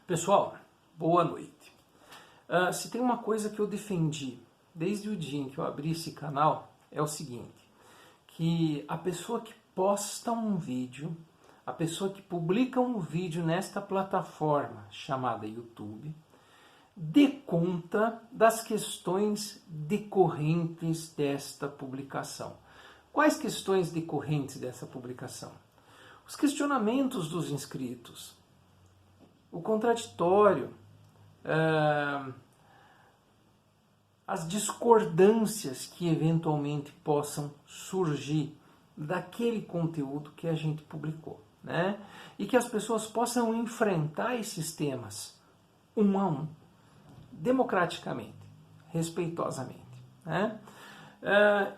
Pessoal, boa noite. Se tem uma coisa que eu defendi desde o dia em que eu abri esse canal, é o seguinte, que a pessoa que posta um vídeo, a pessoa que publica um vídeo nesta plataforma chamada YouTube, dê conta das questões decorrentes desta publicação. Quais questões decorrentes dessa publicação? Os questionamentos dos inscritos, o contraditório, as discordâncias que eventualmente possam surgir daquele conteúdo que a gente publicou, né? E que as pessoas possam enfrentar esses temas um a um, democraticamente, respeitosamente, né?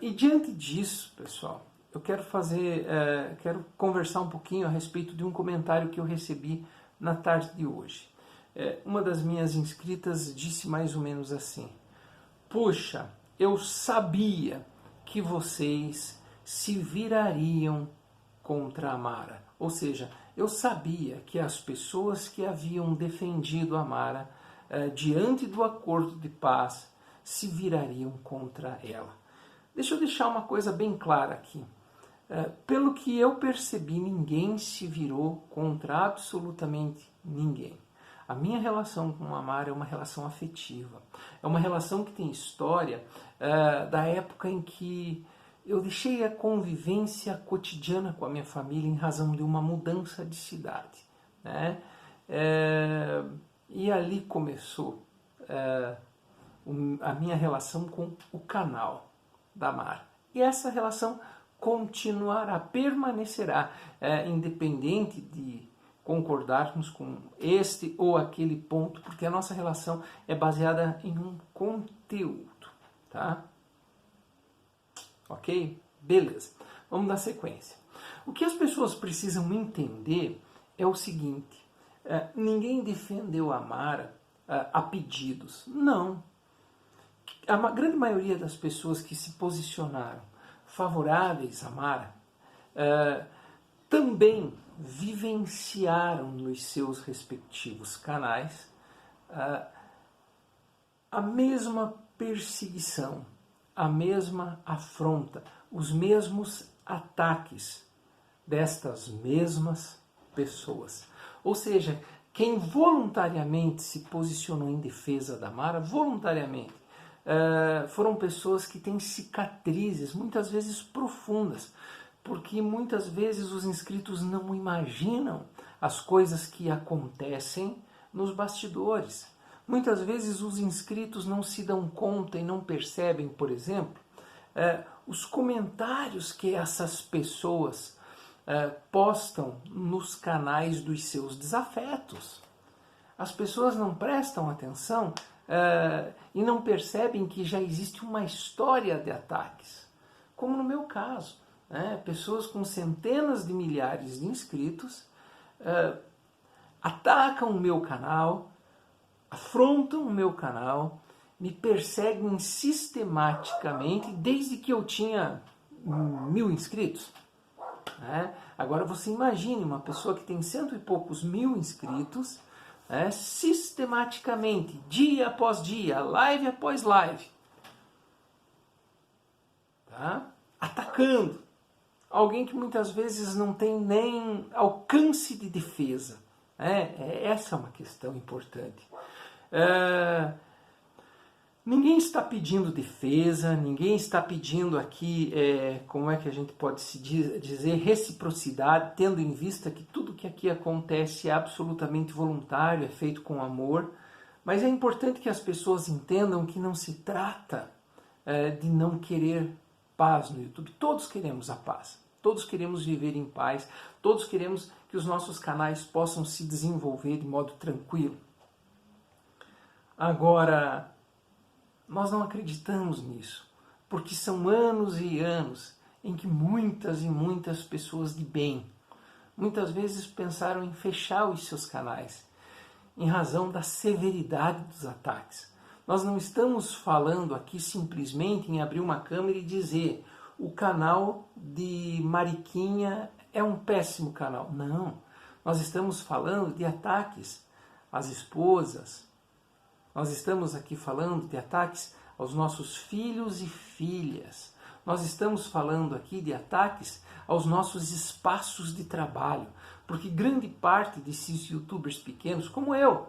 E diante disso, pessoal, eu quero quero conversar um pouquinho a respeito de um comentário que eu recebi na tarde de hoje. Uma das minhas inscritas disse mais ou menos assim: puxa, eu sabia que vocês se virariam contra a Mara. Ou seja, eu sabia que as pessoas que haviam defendido a Mara diante do acordo de paz se virariam contra ela. Deixa eu deixar uma coisa bem clara aqui. Pelo que eu percebi, ninguém se virou contra absolutamente ninguém. A minha relação com a Mara é uma relação afetiva. É uma relação que tem história da época em que eu deixei a convivência cotidiana com a minha família em razão de uma mudança de cidade, né? E ali começou a minha relação com o canal da Mara. E essa relação continuará, permanecerá, independente de concordarmos com este ou aquele ponto, porque a nossa relação é baseada em um conteúdo, tá? Ok? Beleza. Vamos dar sequência. O que as pessoas precisam entender é o seguinte: ninguém defendeu a Mara a pedidos. Não. A grande maioria das pessoas que se posicionaram favoráveis a Mara também vivenciaram nos seus respectivos canais a mesma perseguição, a mesma afronta, os mesmos ataques destas mesmas pessoas. Ou seja, quem voluntariamente se posicionou em defesa da Mara, voluntariamente, foram pessoas que têm cicatrizes, muitas vezes profundas, porque muitas vezes os inscritos não imaginam as coisas que acontecem nos bastidores. Muitas vezes os inscritos não se dão conta e não percebem, por exemplo, os comentários que essas pessoas postam nos canais dos seus desafetos. As pessoas não prestam atenção e não percebem que já existe uma história de ataques, como no meu caso. Pessoas com centenas de milhares de inscritos atacam o meu canal, afrontam o meu canal, me perseguem sistematicamente desde que eu tinha 1000 inscritos. Agora você imagine uma pessoa que tem 100 e poucos mil inscritos, sistematicamente, dia após dia, live após live, tá? Atacando alguém que muitas vezes não tem nem alcance de defesa. Essa é uma questão importante. Ninguém está pedindo defesa, ninguém está pedindo aqui, como é que a gente pode se dizer, reciprocidade, tendo em vista que tudo que aqui acontece é absolutamente voluntário, é feito com amor. Mas é importante que as pessoas entendam que não se trata de não querer paz no YouTube. Todos queremos a paz, todos queremos viver em paz, todos queremos que os nossos canais possam se desenvolver de modo tranquilo. Agora, nós não acreditamos nisso, porque são anos e anos em que muitas e muitas pessoas de bem, muitas vezes pensaram em fechar os seus canais, em razão da severidade dos ataques. Nós não estamos falando aqui simplesmente em abrir uma câmera e dizer o canal de Mariquinha é um péssimo canal. Não, nós estamos falando de ataques às esposas. Nós estamos aqui falando de ataques aos nossos filhos e filhas. Nós estamos falando aqui de ataques aos nossos espaços de trabalho. Porque grande parte desses youtubers pequenos, como eu,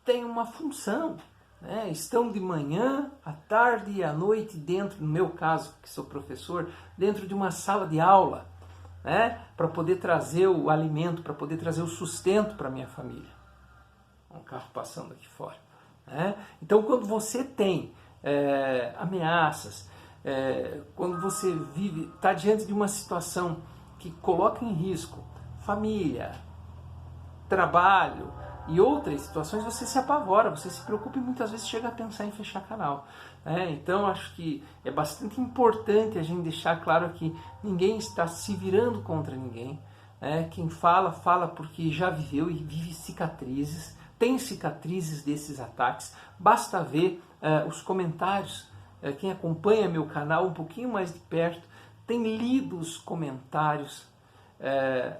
tem uma função. Estão de manhã, à tarde e à noite dentro, no meu caso, que sou professor, dentro de uma sala de aula, para poder trazer o alimento, para poder trazer o sustento para a minha família. Um carro passando aqui fora. Então, quando você tem ameaças, quando você está diante de uma situação que coloca em risco família, trabalho e outras situações, você se apavora, você se preocupa e muitas vezes chega a pensar em fechar canal. Então, acho que é bastante importante a gente deixar claro que ninguém está se virando contra ninguém. Quem fala, fala porque já viveu e vive cicatrizes, tem cicatrizes desses ataques. Basta ver os comentários. Quem acompanha meu canal um pouquinho mais de perto tem lido os comentários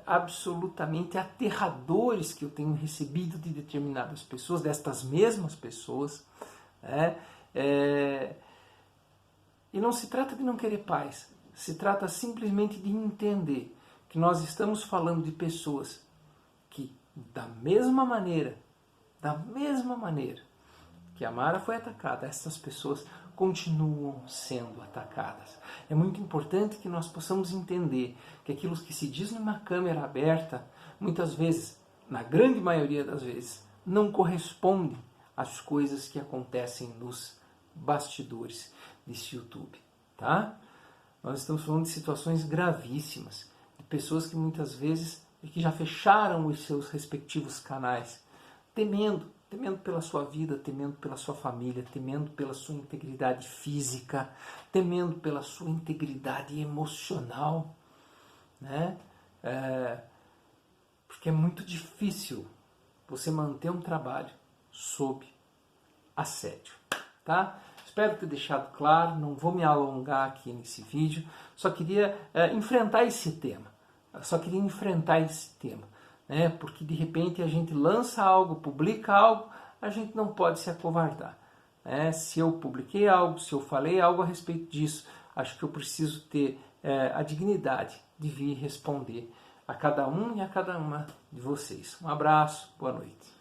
absolutamente aterradores que eu tenho recebido de determinadas pessoas, destas mesmas pessoas. E não se trata de não querer paz, se trata simplesmente de entender que nós estamos falando de pessoas que, da mesma maneira que a Mara foi atacada, essas pessoas continuam sendo atacadas. É muito importante que nós possamos entender que aquilo que se diz numa câmera aberta, muitas vezes, na grande maioria das vezes, não corresponde às coisas que acontecem nos bastidores desse YouTube. Tá? Nós estamos falando de situações gravíssimas, de pessoas que muitas vezes que já fecharam os seus respectivos canais, temendo pela sua vida, temendo pela sua família, temendo pela sua integridade física, temendo pela sua integridade emocional, porque é muito difícil você manter um trabalho sob assédio, tá? Espero ter deixado claro, não vou me alongar aqui nesse vídeo, só queria enfrentar esse tema, porque de repente a gente lança algo, publica algo, a gente não pode se acovardar. Se eu publiquei algo, se eu falei algo a respeito disso, acho que eu preciso ter a dignidade de vir responder a cada um e a cada uma de vocês. Um abraço, boa noite.